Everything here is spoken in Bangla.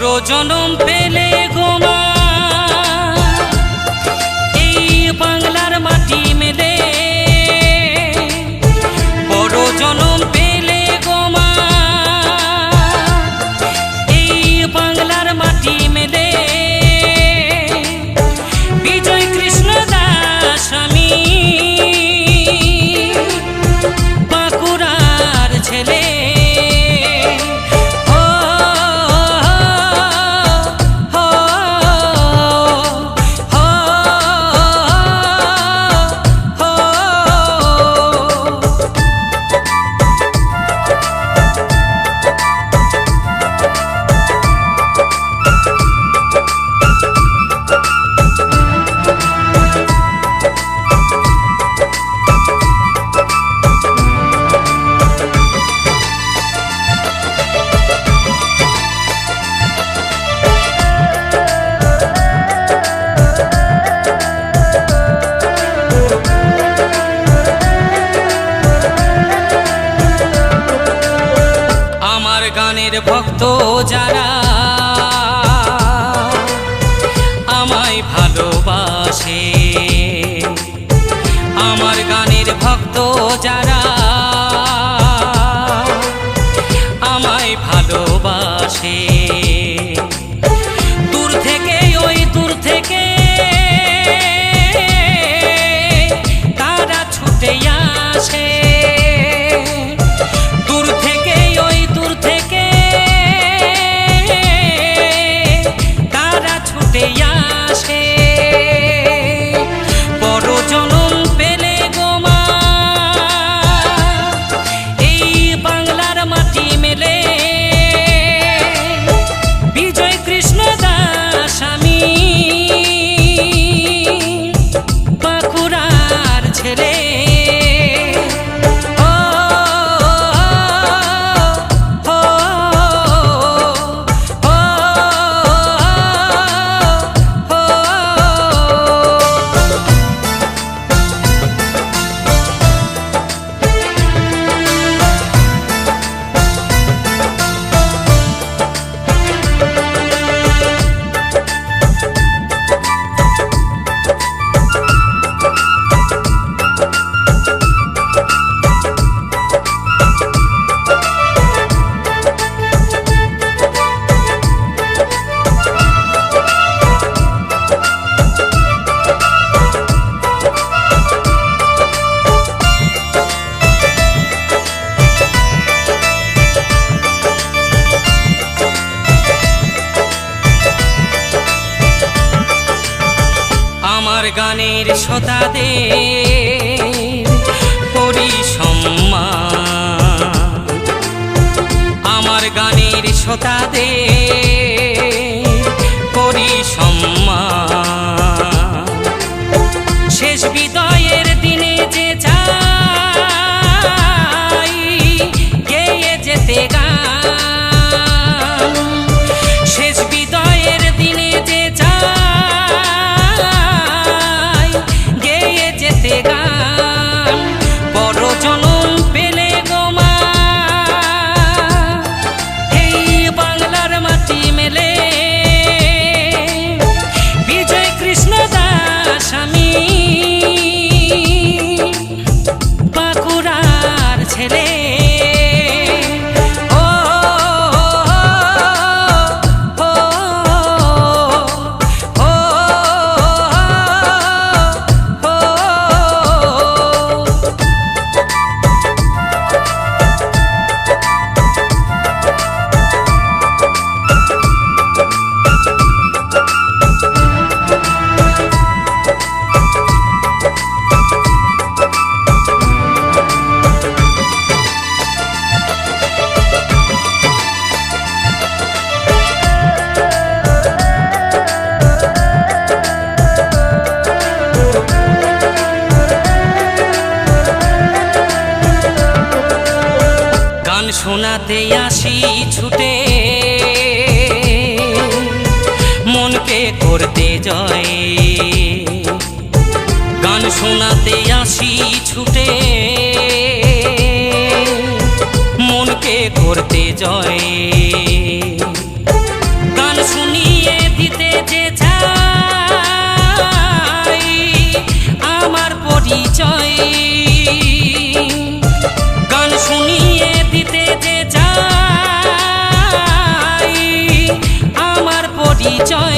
বড় জনম পেলে গো মা এই বাংলার মাটি মেলে, বড় জনম পেলে গো মা এই বাংলার মাটি মেলে। বিজয় কৃষ্ণ দাস আমি বাঁকুড়ার ছেলে। গানের ভক্ত যারা আমায় ভালোবাসে, আমার গানের ভক্ত যারা আমায় ভালোবাসে, দূর থেকে ওই দূর থেকে তারা ছুটে আসে, দূর থেকে ওই দূর থেকে তারা ছুটে আসে। বড় জনম পেলে গো মা এই বাংলার মাটি মেলে। বিজয় কৃষ্ণ দাস আমি বাঁকুড়ার ছেলে। আমার গানের শ্রোতাদের করি সম্মান, আমার গানের শ্রোতাদের করি সম্মান। শেষ বিদায়ের দিনে যে চাই গেয়ে যেতে গান, শেষ বিদায়ের দিনে যে চাই গেয়ে যেতে গান। বড় জনম পেলে গো মা এই বাংলার মাটি মেলে। বিজয় কৃষ্ণ দাস আমি বাঁকুড়ার ছেলে। শোনাতে আসি ছুটে মনকে করতে জয়, গান শোনাতে আসি ছুটে মনকে করতে জয়। গান পরিচয়